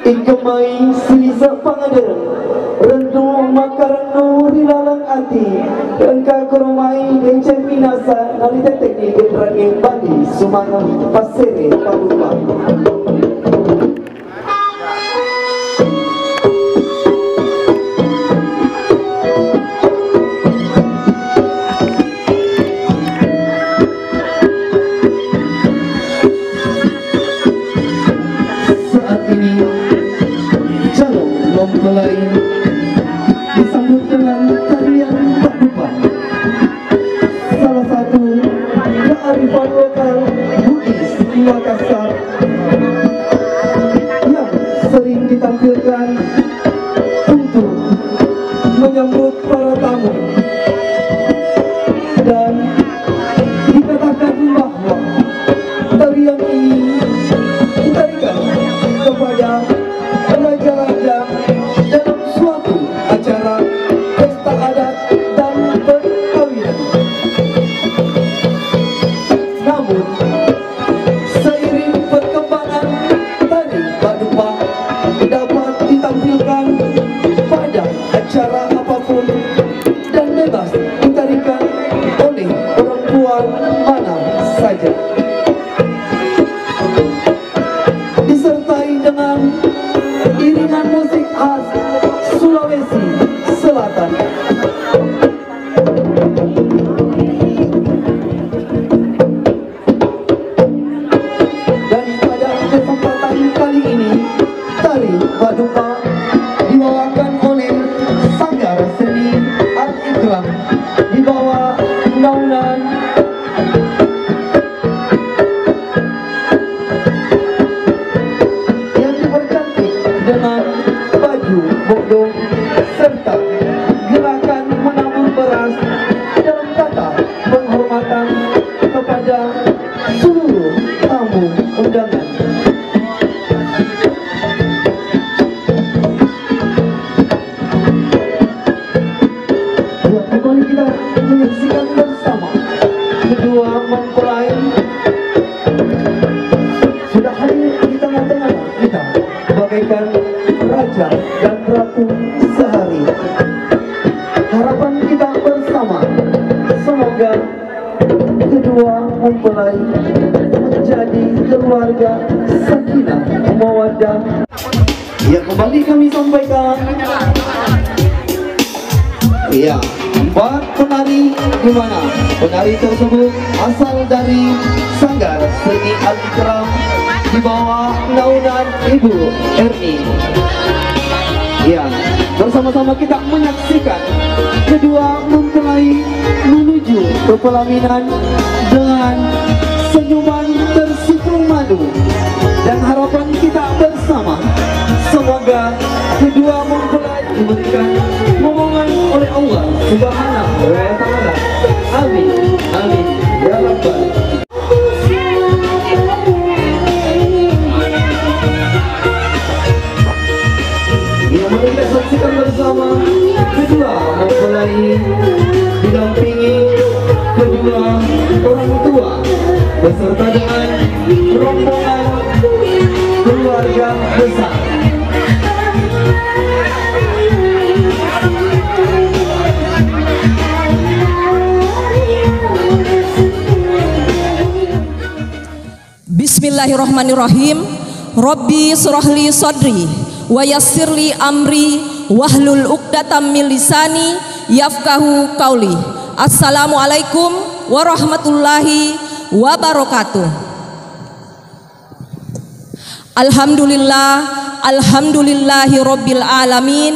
Ikemai silisa pangaderan rendu makaranu rilalang ati engka kurumai dencen minasa nalita teknik genrangin bandi sumanam pasere palupa saat ini calon mempelai tampilkan pada acara apapun dan bebas ditarikan oleh perempuan mana saja, disertai dengan iringan musik khas Sulawesi Selatan. Dan pada kesempatan kali ini, tari Baduka dibawakan oleh Sanggar Seni Al-Ikram di bawah naungan yang dipercantik dengan baju bodong serta gerakan menabur beras dalam kata penghormatan kepada seluruh tamu undangan. Ya, kembali kita menyaksikan bersama kedua mempelai sudah hadir di tengah-tengah kita bagaikan raja dan ratu sehari. Harapan kita bersama, semoga kedua mempelai menjadi keluarga sakinah mawaddah. Ya, kembali kami sampaikan. Ya, 4 penari di mana penari tersebut asal dari Sanggar Seni Al-Ikram di bawah naungan Ibu Erni. Ya, bersama-sama kita menyaksikan kedua mempelai menuju ke pelaminan dengan senyuman tersipu madu, dan harapan kita bersama, semoga kedua mempelai diberikan momongan oleh Allah Subhanahu wa Ta'ala. Amin, amin, ya Rabbal. Mari kita saksikan bersama kedua mempelai didampingi kedua orang tua beserta dengan rombongan keluarga besar. Bismillahirrahmanirrahim. Rabbi surahli sadri wa yassirli amri wahlul uqdatam min lisani yafqahu qauli. Assalamualaikum warahmatullahi wabarakatuh. Alhamdulillahi rabbil alamin,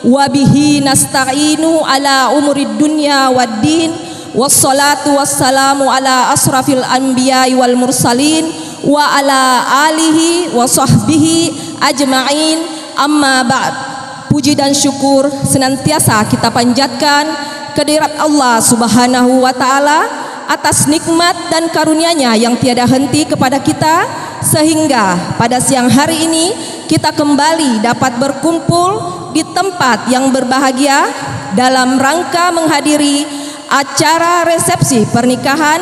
wa bihi nasta'inu ala umurid dunya waddin, wassalatu wassalamu ala asrafil anbiya'i wal mursalin wa ala alihi wa sahbihi ajma'in. Amma ba'd. Puji dan syukur senantiasa kita panjatkan kehadirat Allah Subhanahu wa Ta'ala atas nikmat dan karunia-Nya yang tiada henti kepada kita, sehingga pada siang hari ini kita kembali dapat berkumpul di tempat yang berbahagia dalam rangka menghadiri acara resepsi pernikahan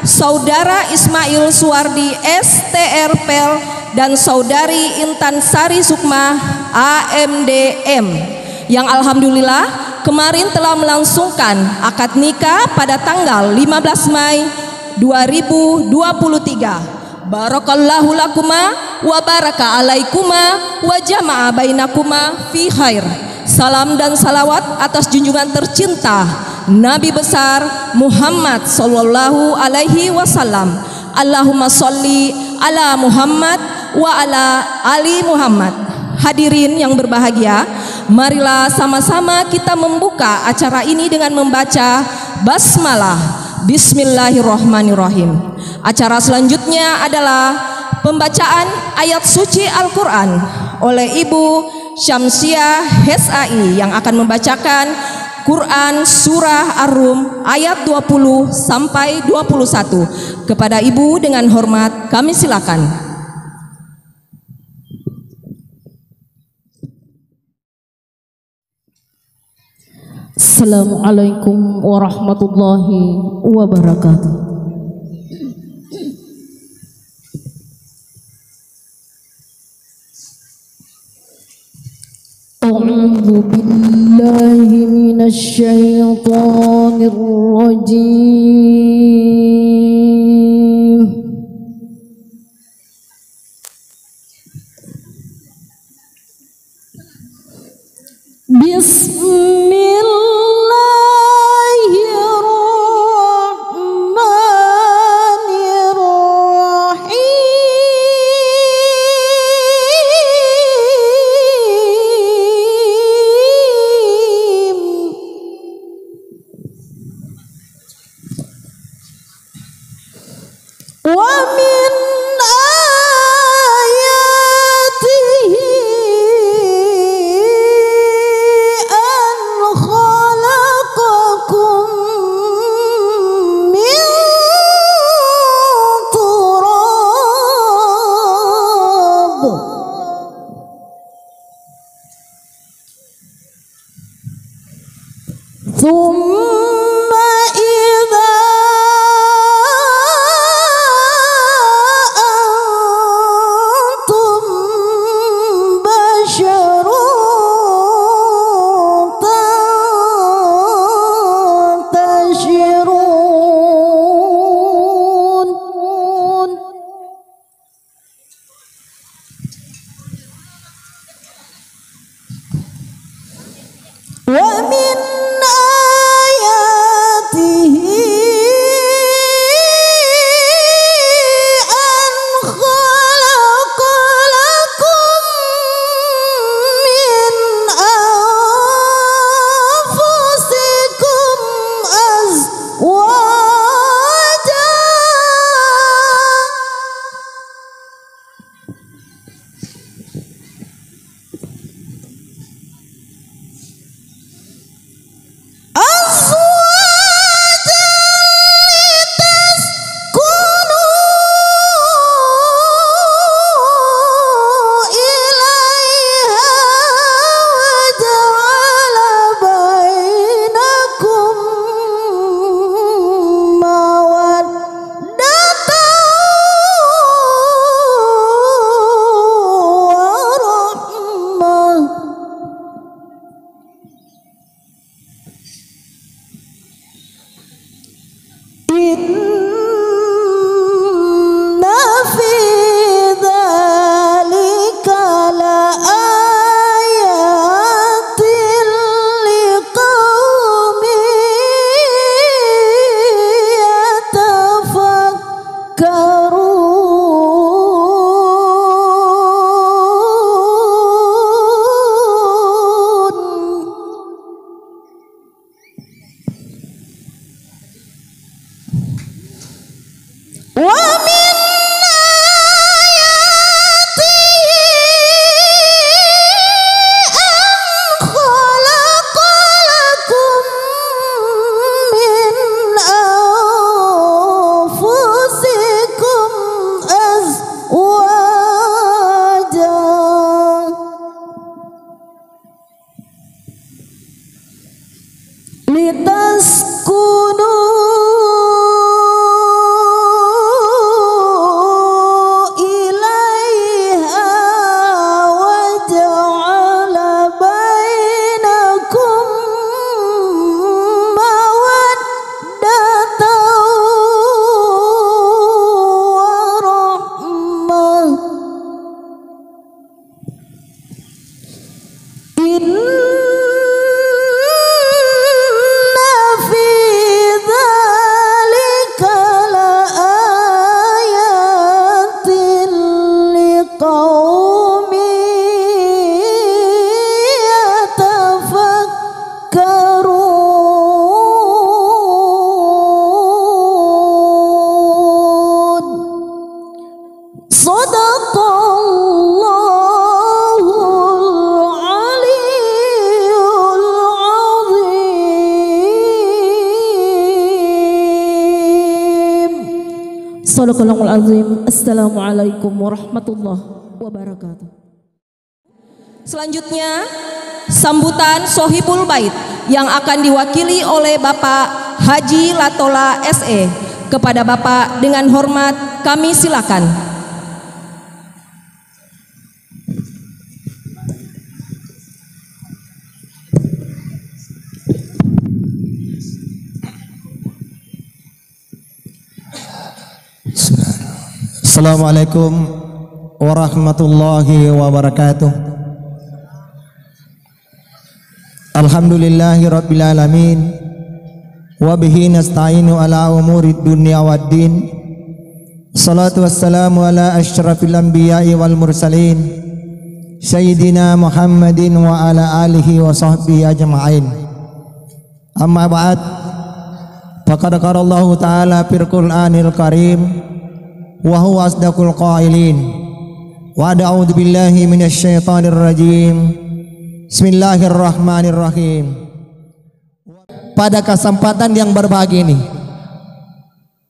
Saudara Ismail Suwardi STRPL dan Saudari Intan Sari Sukma AMDM, yang alhamdulillah kemarin telah melangsungkan akad nikah pada tanggal 15 Mei 2023. Barakallahu lakuma wa baraka alaikuma wa jama'a bainakuma fi khair. Salam dan salawat atas junjungan tercinta Nabi besar Muhammad sallallahu alaihi wasallam. Allahumma sholli ala Muhammad wa ala ali Muhammad. Hadirin yang berbahagia, marilah sama-sama kita membuka acara ini dengan membaca basmalah. Bismillahirrahmanirrahim. Acara selanjutnya adalah pembacaan ayat suci Al-Quran oleh Ibu Syamsiah HSAI yang akan membacakan Quran Surah Ar-Rum ayat 20 sampai 21. Kepada Ibu dengan hormat kami silakan. Assalamualaikum warahmatullahi wabarakatuh. أعوذ بالله من الشيطان الرجيم بسم الله الرحمن الرحيم ومن آياته أن خلقكم من تراب ثم إذا أنتم بشر تنتشرون ومن آياته أن خلق لكم من أنفسكم أزواجا لتسكنوا إليها وجعل بينكم مودة ورحمة إن في ذلك لآيات لقوم يتفكرون ومن آياته أن خلق لكم من أنفسكم أزواجا لتسكنوا إليها وجعل بينكم مودة ورحمة إن في ذلك لآيات لقوم يتفكرون صدق الله العلي العظيم. Sadaqallahul azim. Assalamualaikum warahmatullahi wabarakatuh. Selanjutnya sambutan Sohibul Bait yang akan diwakili oleh Bapak Haji Latola SE. Kepada Bapak dengan hormat kami silakan. Assalamualaikum warahmatullahi wabarakatuh. Alhamdulillahi rabbil alamin wa bihi nasta'inu ala umurid dunya waddin. Salatu wassalamu ala asyrafil anbiya'i wal mursalin Sayyidina Muhammadin wa ala alihi wa sahbihi ajma'in. Amma ba'd, faqad qala Allah ta'ala fil Qur'anil Karim wa huwa asdaqul qailin wa a'udzu billahi minasy syaithanir rajim. Bismillahirrahmanirrahim. Pada kesempatan yang berbahagia ini,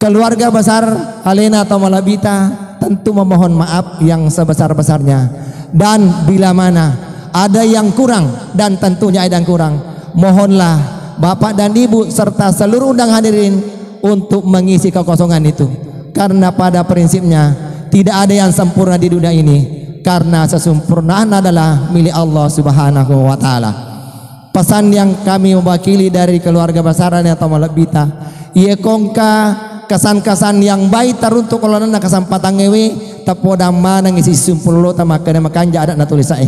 keluarga besar Alena Tomalabita tentu memohon maaf yang sebesar-besarnya. Dan bila mana ada yang kurang, dan tentunya ada yang kurang, mohonlah Bapak dan Ibu serta seluruh undang hadirin untuk mengisi kekosongan itu. Karena pada prinsipnya tidak ada yang sempurna di dunia ini, karena sesempurnaan adalah milik Allah Subhanahu wa taala. Pesan yang kami mewakili dari keluarga besar atau Malabita, ia kongka kesan-kesan yang baik teruntuk kalau nana kesempatan ngewe tepoda mana ngisi sumpul lo tamakana makanja ada na tulisae,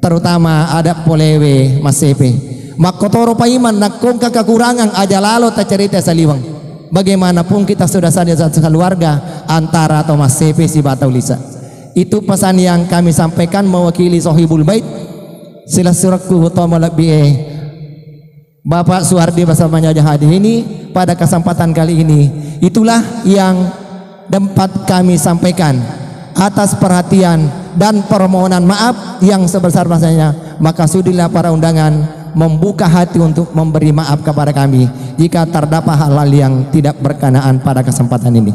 terutama ada polewe masepe makotoro paiman nakongka kekurangan aja lalo tak cerita saliwang. Bagaimanapun kita sudah sadar satu keluarga antara atau masepe si batau lisa. Itu pesan yang kami sampaikan mewakili Sohibul Bait Silasuraku utama lebih Bapak Suhardi bersamanya hadir ini pada kesempatan kali ini. Itulah yang dapat kami sampaikan atas perhatian dan permohonan maaf yang sebesar-besarnya. Maka sudilah para undangan membuka hati untuk memberi maaf kepada kami jika terdapat hal-hal yang tidak berkenaan pada kesempatan ini.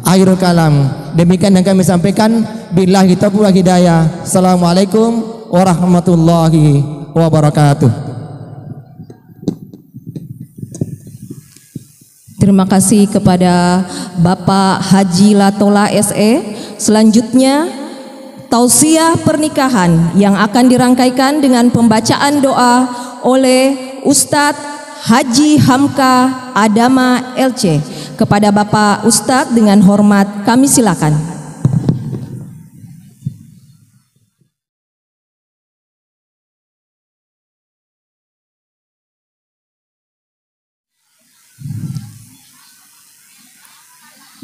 Akhirul kalam, demikian yang kami sampaikan. Billahi taufiq wal hidayah. Assalamualaikum warahmatullahi wabarakatuh. Terima kasih kepada Bapak Haji Latola SE. Selanjutnya tausiah pernikahan yang akan dirangkaikan dengan pembacaan doa oleh Ustadz Haji Hamka Adama LC. Kepada Bapak Ustadz dengan hormat kami silakan.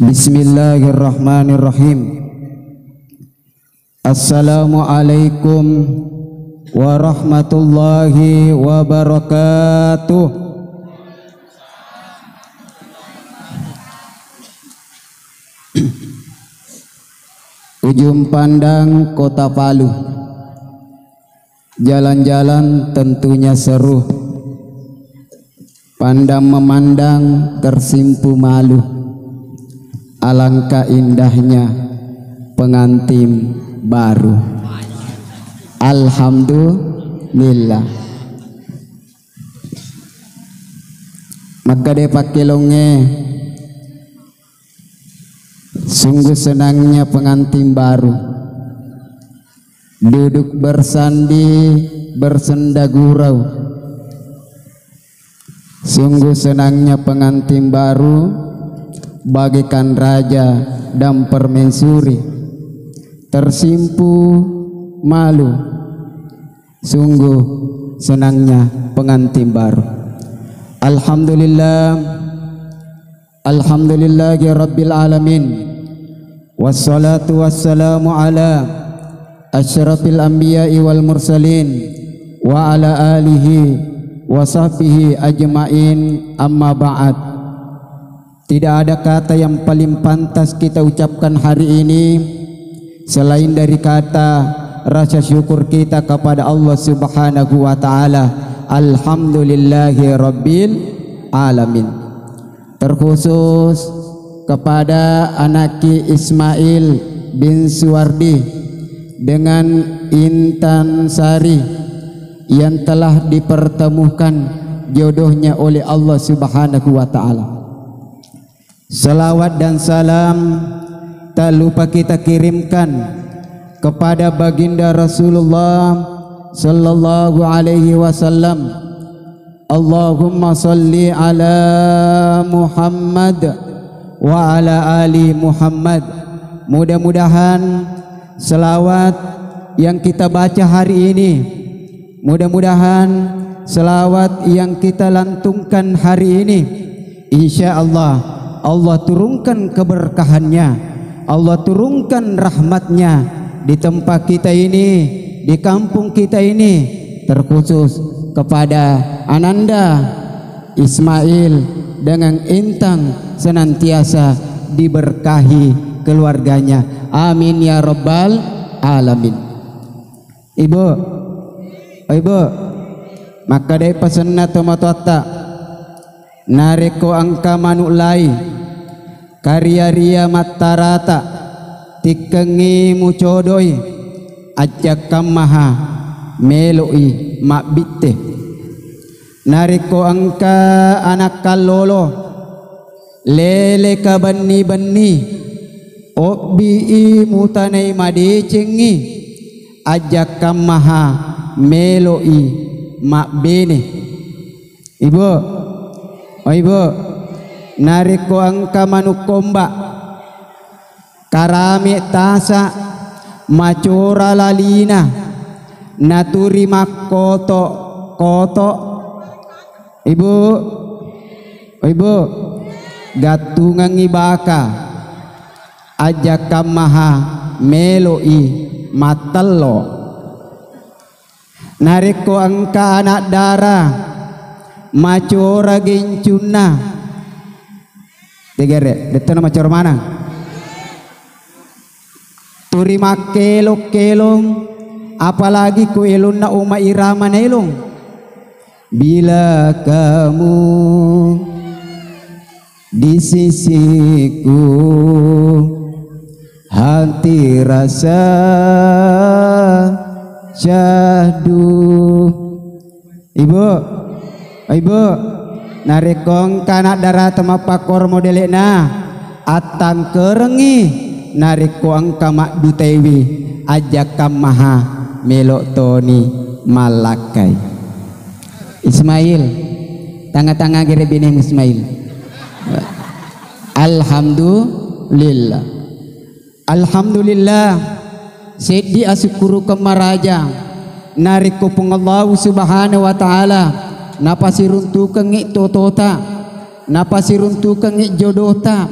Bismillahirrahmanirrahim. Assalamualaikum warahmatullahi wabarakatuh. Ujung pandang Kota Palu, jalan-jalan tentunya seru, pandang memandang tersimpu malu. Alangkah indahnya pengantin baru. Alhamdulillah. Maka de pakai longe, sungguh senangnya pengantin baru duduk bersandi bersenda gurau. Sungguh senangnya pengantin baru bagaikan raja dan permaisuri, tersimpu malu. Sungguh senangnya pengantin baru. Alhamdulillah, alhamdulillahi rabbil alamin, wassalatu wassalamu ala asyrafil anbiya'i wal mursalin wa ala alihi wa sahbihi ajma'in. Amma ba'd. Tidak ada kata yang paling pantas kita ucapkan hari ini selain dari kata rasa syukur kita kepada Allah Subhanahu wa taala. Alhamdulillahi rabbil alamin. Terkhusus kepada anaki Ismail bin Suwardi dengan Intan Sari yang telah dipertemukan jodohnya oleh Allah Subhanahu wa taala. Salawat dan salam tak lupa kita kirimkan kepada baginda Rasulullah sallallahu alaihi wasallam. Allahumma salli ala Muhammad wa ala ali Muhammad. Mudah-mudahan selawat yang kita baca hari ini, mudah-mudahan selawat yang kita lantungkan hari ini, insya Allah Allah turunkan keberkahannya, Allah turunkan rahmatnya di tempat kita ini, di kampung kita ini, terkhusus kepada Ananda Ismail dengan Intang senantiasa diberkahi keluarganya. Amin ya rabbal alamin. Ibu, maka dari pesan tomatoata nareko angka manulai karya ria matarata tikengi mucodoi ajakam maha meloi makbitte nareko angka anak kalolo lele ka banni obi mutanai madecengi ajakam maha meloi makbene. Ibu, nariko angka manukomba karami tasa macora lalina naturi makoto ibu gatungang ibaka ajakam maha meloi matallo nariko angka anak darah macora gencuna tegere deto na macor mana turi makelong apalagi ku elon na uma irama na ilong bila kamu di sisiku hati rasa syahdu. Ibu narikong kanak darah temapakor modelena atang kerengi nariko angka mak dutewi ajakam maha melok toni malakai. Ismail tanga-tanga gere bineng Ismail. Alhamdulillah sedi asyukuru kemaraja nariko pengallahu subhanahu wa ta'ala napasiruntukan ngik totota napasiruntukan ngik jodota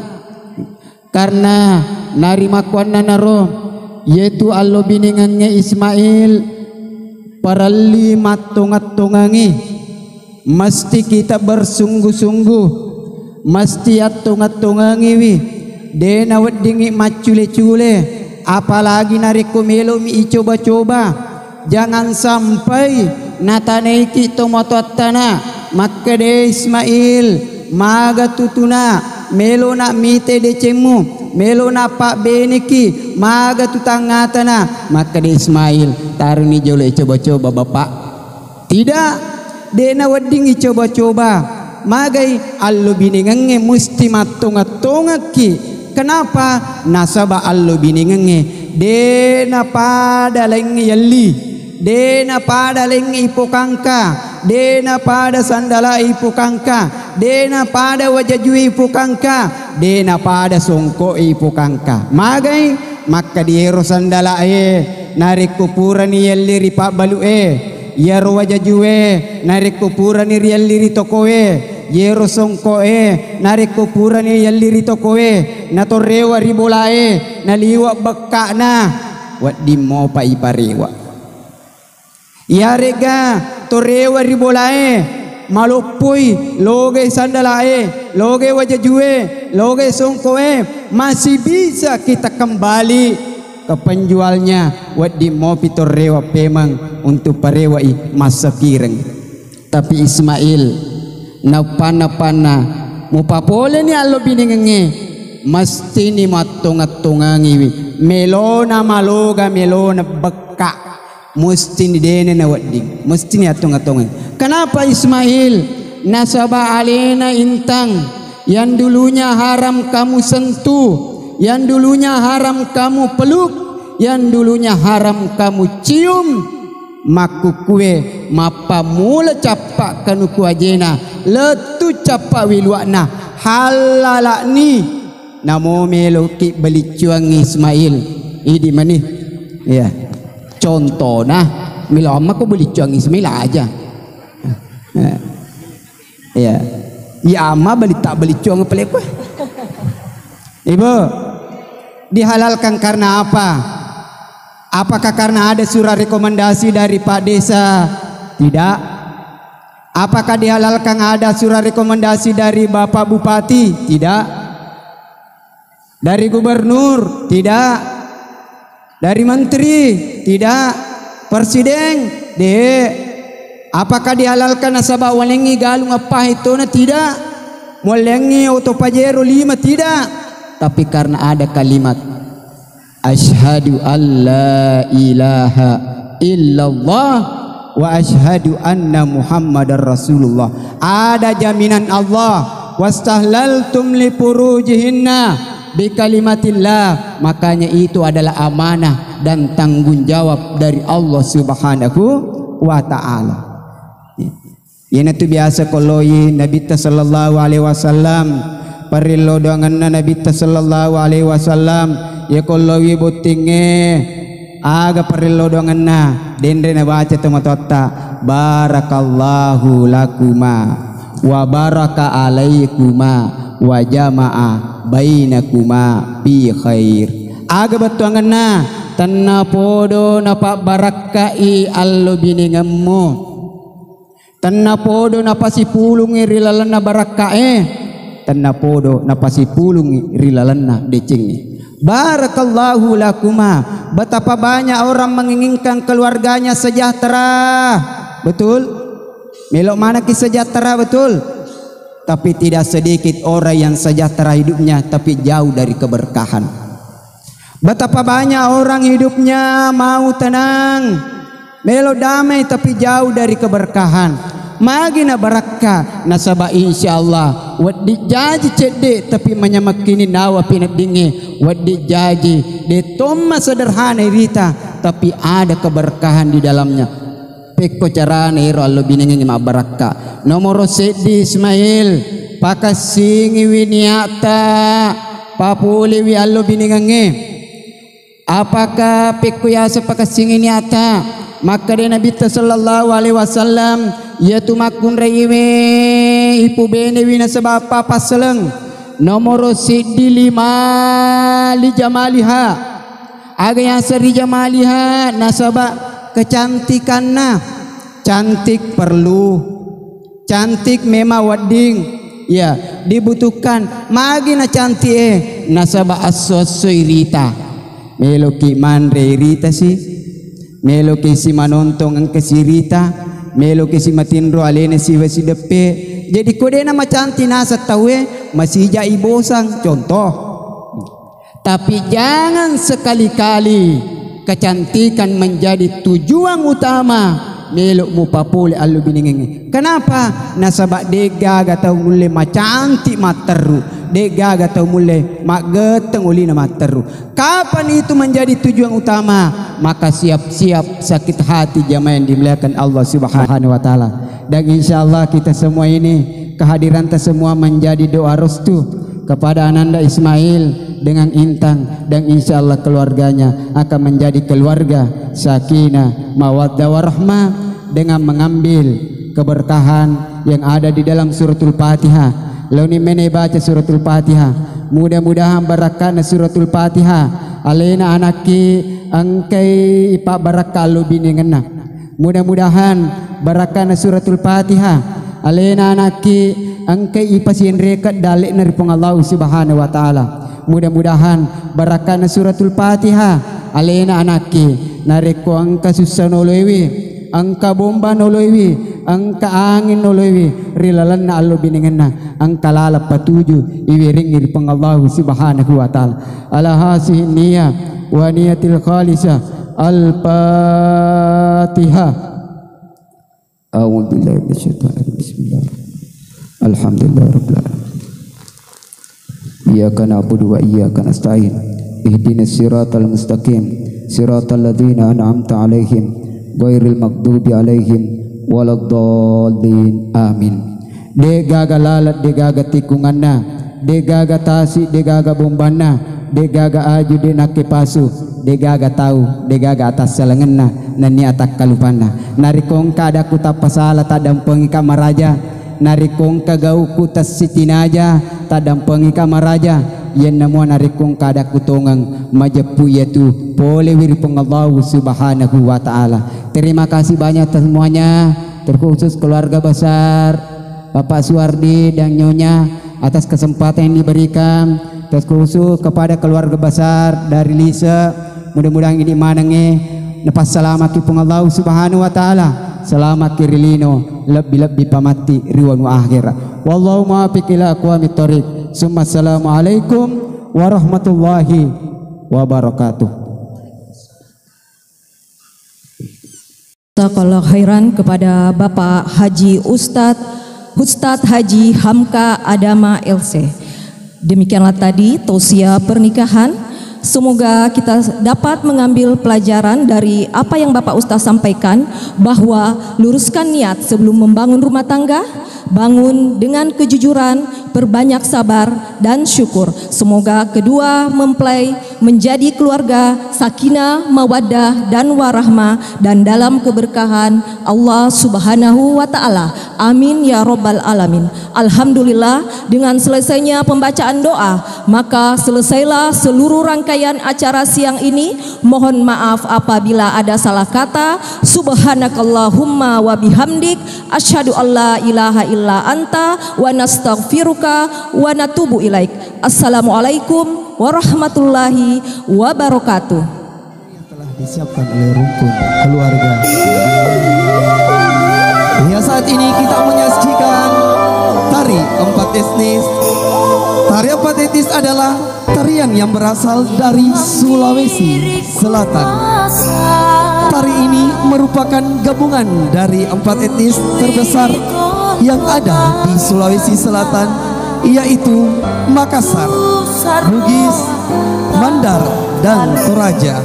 karena narimakuan naro yaitu allo biningannya Ismail para lima tongat-tongangi mesti kita bersungguh-sungguh mesti atongat-tongangi wi dena weddingi macule-cule apalagi nariko melo mi coba-coba. Jangan sampai nataneki tomototana maka de Ismail maga tutuna melo na mite decemu melo na pak beneki maga tutangatana maka de Ismail taruni jole coba-coba bapak tidak dena weddingi coba-coba magai allo biningange musti matonga-tongaki. Kenapa nasaba allo biningange dena pada lengi yalli dena pada lengi ipokangka dena pada sandala ipokangka dena pada wajajui ipokangka dena pada songko ipokangka magai maka diero sandala narik kupuran yalli ripak balu yaro wajajue narik kupuran yalli ritokoe yero songko narik kupuran yalli ritokoe na torrewa ribolae na liwa bekak na wat dimo pa iparewa ya rega torrewa ribolae malopui loge sandalae loge wajajue loge songkoe masih bisa kita kembali ke penjualnya wat dimo pitorrewa pemang untuk parewai masa kireng. Tapi Ismail na pana mupapole ni allo biningenge mesti ni matungat-tungangi melona maloga melona bekak mesti ni dene na wadding mesti ni atungat-tungangi. Kenapa Ismail nasaba alena Intang yang dulunya haram kamu sentuh, yang dulunya haram kamu peluk, yang dulunya haram kamu cium, maku kue mapa mula capak kanu kuajena letu capak wiluakna halalakni namo meloki belicuang Ismail idi mani ya contoh nah milo amma ko belicuang Ismail aja ya ama belicuang pelek ibu dihalalkan karena apa? Apakah karena ada surat rekomendasi dari Pak Desa? Tidak. Apakah dihalalkan ada surat rekomendasi dari Bapak Bupati? Tidak. Dari Gubernur? Tidak. Dari Menteri? Tidak. Presiden? Apakah dihalalkan nasabah walengi galung apa itu? Tidak. Walengi auto pajero 5? Tidak. Tapi karena ada kalimat asyhadu an la ilaha illallah wa asyhadu anna muhammadar rasulullah, ada jaminan Allah, wastahlaltum li furujihinna bi kalimatillah, makanya itu adalah amanah dan tanggung jawab dari Allah Subhanahu wa taala. Ini tu biasa kalau Nabi sallallahu alaihi wasallam parillo doanganna Nabi sallallahu alaihi wasallam ya kalau butinge aga parillo doanganna dendre na baca tematotta barakallahu lakuma wa baraka alaikuma wa jama'a bainakuma bi khair, aga batuanganna tanna podo napa barakai allo biningammu tanna podo napa sipulungi rilalana barakae tanna podo napasi pulung rilalanna decing. Barakallahu lakuma, betapa banyak orang menginginkan keluarganya sejahtera, betul? Melok mana ki sejahtera, betul? Tapi tidak sedikit orang yang sejahtera hidupnya tapi jauh dari keberkahan. Betapa banyak orang hidupnya mau tenang, melok damai tapi jauh dari keberkahan. Magina barakah nasabah insyaallah wadi jaji cedek tapi menyamakini nawa pinat dingi wadi jaji de tomma sederhana rita tapi ada keberkahan di dalamnya. Peko carane iro allo binengi ma barakah nomor Sedi Ismail pakasingi winiata papuli wi allo binengi apakah peko yasa pakasingi niata maka dia Nabi sallallahu alaihi wasallam ya tumakun reiwe ipu bene wina sebab apa seleng nomor Sedi 5 li jamaliha aga yang seri jamaliha nasabah kecantikanna cantik perlu cantik memang wading ya dibutuhkan magina cantik nasabah assosoirita meloki mandre rita sih melo ke si manontong ang kesirita melo ke si matindro alene si wesi depe jadi kode nama cantik nasa tawe masih jai bosang contoh. Tapi jangan sekali-kali kecantikan menjadi tujuan utama melok mu papule allu biningi. Kenapa? Nasabak dega gatau mulle macantik materu dega gatau mulle mak geteng uli na materu. Kapan itu menjadi tujuan utama? Maka siap-siap sakit hati jamaah yang dimuliakan Allah Subhanahu wa taala. Dan insyaallah kita semua ini kehadiran kita semua menjadi doa restu kepada Ananda Ismail dengan Intan dan insyaallah keluarganya akan menjadi keluarga sakinah mawaddah warahmah dengan mengambil keberkahan yang ada di dalam suratul Fatihah. Lalu mene baca suratul Fatihah, mudah-mudahan barakana suratul Fatihah alena anaki angkai ipa barakah lu biningenna. Mudah-mudahan barakana suratul Fatihah alena anaki angkai ipa sinrekat dalek dari Allah Subhanahu wa taala. Mudah-mudahan barakana suratul Fatihah alena anaki nareko angka susah noloewi angka bomba noloewi angka angin noloewi rilalan na allo biningenna angka lalap patuju iwiring dari Allah Subhanahu wa taala. Ala hasihi niyah wa niyatil khalisah al-Fatihah. A'udzu billahi minasyaitonir rajim. Bismillah. Alhamdulillahirabbil alamin. Iyyaka na'budu wa iyyaka nasta'in. Ihdinas siratal mustaqim. Siratal ladzina an'amta 'alaihim ghairil maghdubi 'alaihim waladdallin. Amin. De gaga lalat de gaga tikunganna degaga tasi degaga bombana degaga aju de nake pasu degaga tahu degaga atas selengenna nani atak kalupana narikong kada kuta pasala tadampengi kamaraja narikong kagau kutas sitinaja tadampengi kamaraja yen namo narikong kada kutongang majepu yaitu boleh wiripong Allah subhanahu wa ta'ala. Terima kasih banyak semuanya, terkhusus keluarga besar Bapak Suwardi dan Nyonya atas kesempatan yang diberikan, terkhusus kepada keluarga besar dari Lisa, mudah-mudahan ini manenge nepas selamat kipung Allah subhanahu wa ta'ala, selamat kirilino lebih-lebih pamati riwan wa akhirat. Wallahu muwaffiq ila aqwamit thoriq. Assalamualaikum warahmatullahi wabarakatuh. Jazakallahu khairan kepada Bapak Haji Ustadz Haji Hamka Adama LC. Demikianlah tadi tausiah pernikahan. Semoga kita dapat mengambil pelajaran dari apa yang Bapak Ustadz sampaikan, bahwa luruskan niat sebelum membangun rumah tangga, bangun dengan kejujuran, perbanyak sabar dan syukur. Semoga kedua mempelai menjadi keluarga sakinah, mawaddah dan warahmah, dan dalam keberkahan Allah subhanahu wa ta'ala. Amin ya robbal alamin. Alhamdulillah, dengan selesainya pembacaan doa, maka selesailah seluruh rangkaian acara siang ini. Mohon maaf apabila ada salah kata. Subhanakallahumma wa bihamdik, asyhadu alla ilaha illa anta wa nastaghfiruka wa natubu ilaik. Assalamualaikum warahmatullahi wabarakatuh. Yang telah disiapkan oleh rukun keluarga. Ya, saat ini kita menyaksikan tari empat etnis. Tari empat etnis adalah tarian yang berasal dari Sulawesi Selatan. Tari ini merupakan gabungan dari empat etnis terbesar yang ada di Sulawesi Selatan, yaitu Makassar, Bugis, Mandar, dan Toraja.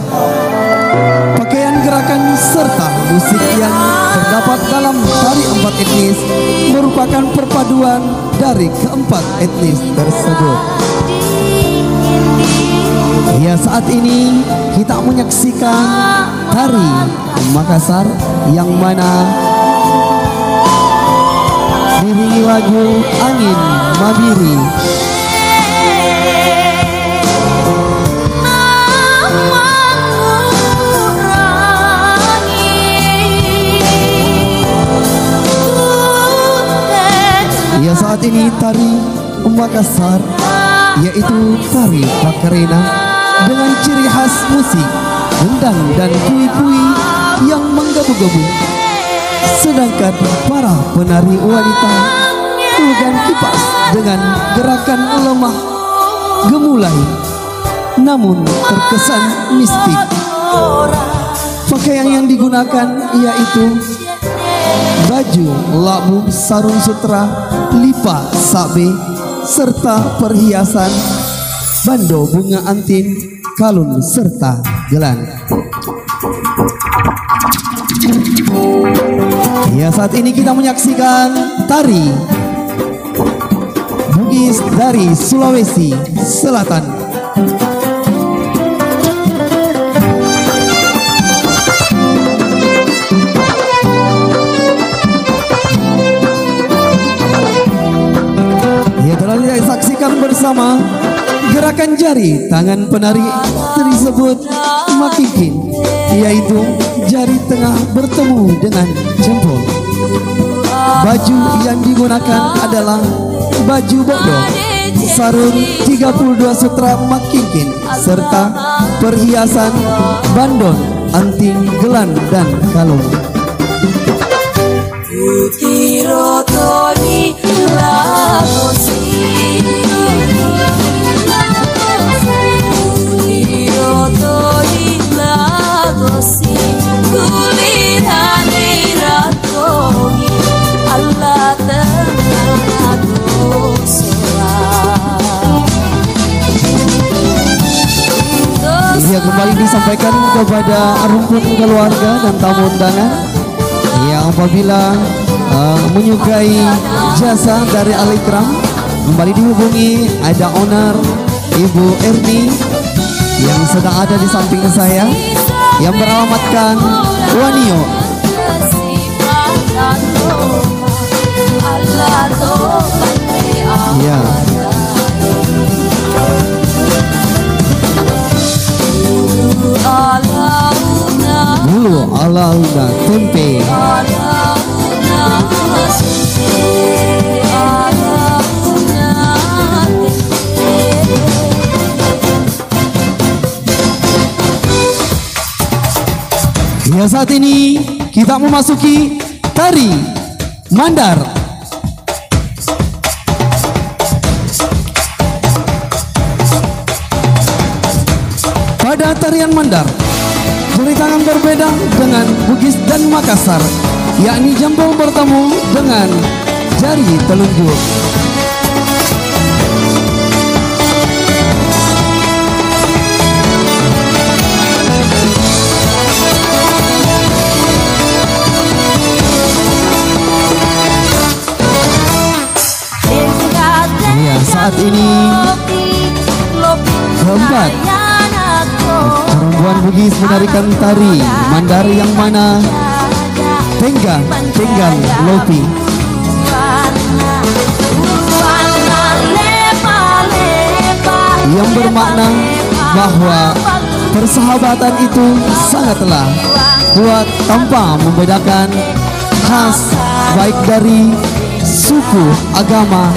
Pakaian gerakan serta musik yang terdapat dalam tari empat etnis merupakan perpaduan dari keempat etnis tersebut. Ya, saat ini kita menyaksikan tari Makassar yang mana diiringi lagu Angin Mabiri. Ya, saat ini tari Makassar yaitu tari Pakarena dengan ciri khas musik gendang dan kui-kui yang menggebu-gebu. Sedangkan para penari wanita menggunakan kipas dengan gerakan lemah gemulai namun terkesan mistik. Pakaian yang digunakan yaitu baju labu sarung sutra, lipa sabe, serta perhiasan bando bunga antin, kalung serta gelang. Ya, saat ini kita menyaksikan tari Bugis dari Sulawesi Selatan. Ya, telah kita saksikan bersama gerakan jari tangan penari tersebut makikin, yaitu jari tengah bertemu dengan jempol. Baju yang digunakan adalah baju bodoh, sarung 32 sutra makikin, serta perhiasan bandon, anting, gelang, dan kalung. Ya, kembali disampaikan kepada rumpun keluarga dan tamu undangan yang apabila menyukai jasa dari Al-Ikram, kembali dihubungi ada owner Ibu Erni yang sedang ada di samping saya yang beralamatkan Wanio. Ya. Dulu ala-ala tempe. Ya, saat ini kita memasuki tari Mandar. Pada tarian Mandar, jari tangan berbeda dengan Bugis dan Makassar, yakni jempol bertemu dengan jari telunjuk. Ya, saat ini keempat perempuan Bugis menarikan tari Mandar yang mana tenggang lopi. Yang bermakna bahwa persahabatan itu sangatlah kuat tanpa membedakan khas baik dari suku, agama.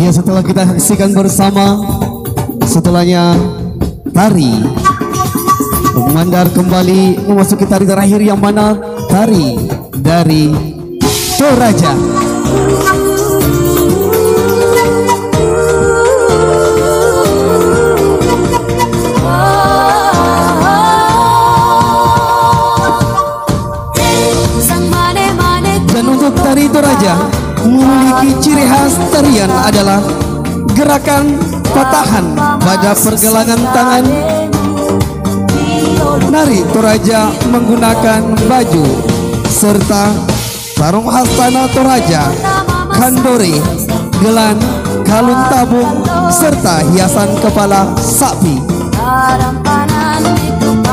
Ya, setelah kita saksikan bersama, setelahnya tari Mandar kembali memasuki tari terakhir yang mana tari dari Toraja. Dan untuk tari Toraja memiliki ciri khas tarian adalah gerakan patahan pada pergelangan tangan. Nari Toraja menggunakan baju serta sarung khas tanah Toraja, kandori, gelan, kalung tabung serta hiasan kepala sapi.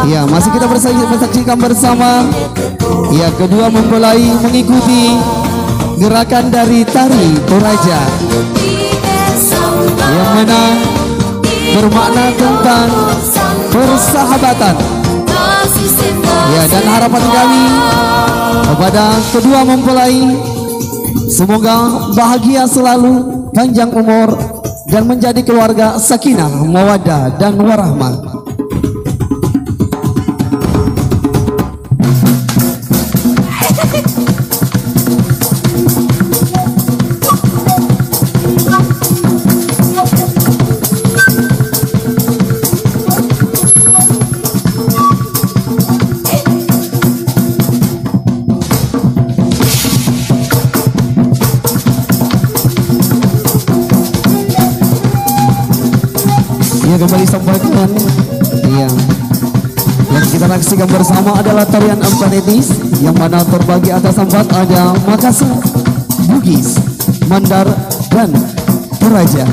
Ya, masih kita bersaksikan bersama. Ya, kedua mempelai mengikuti gerakan dari tari Toraja yang mana bermakna tentang persahabatan. Ya, dan harapan kami kepada kedua mempelai semoga bahagia selalu, panjang umur dan menjadi keluarga sakinah, mawaddah dan warahmah. Ya, kembali sampaikan. Iya. Yang kita saksikan bersama adalah tarian empat etnis yang mana terbagi atas empat, ada Makassar, Bugis, Mandar dan Toraja.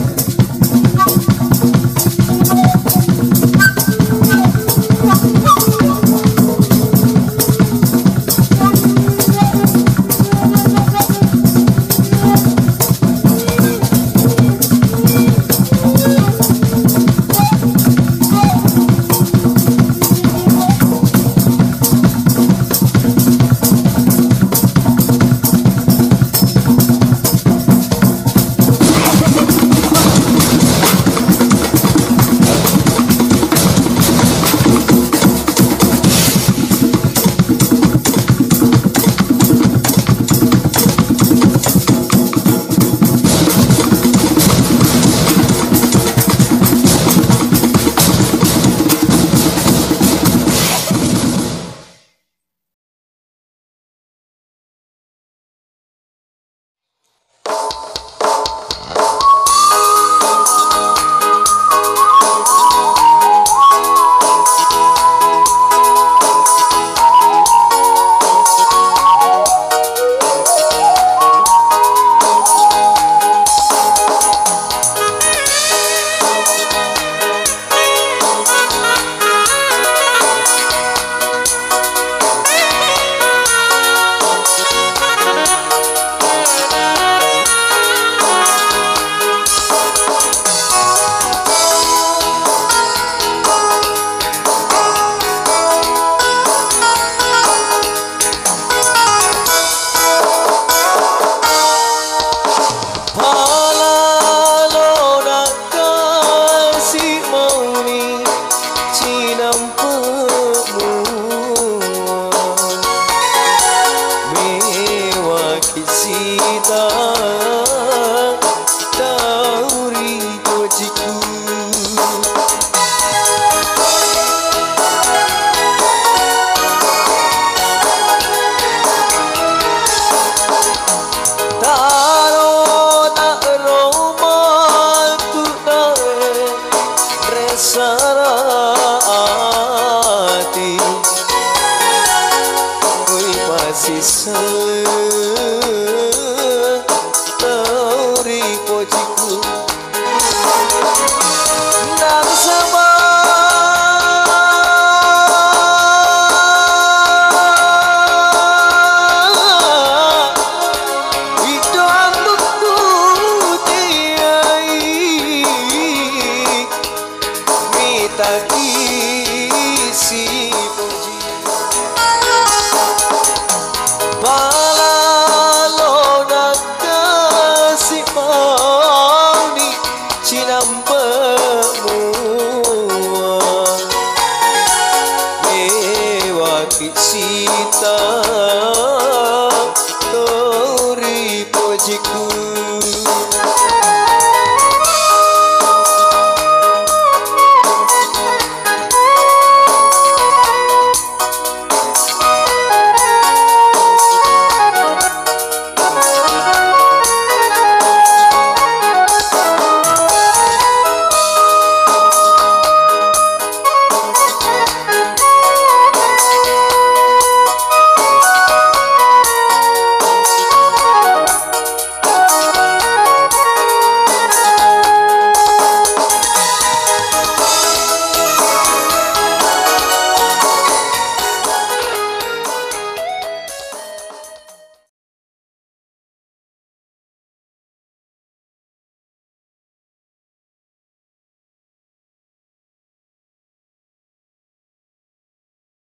sarati oi pasisa tauri pojiku nang sama itu andukku tiai mitaki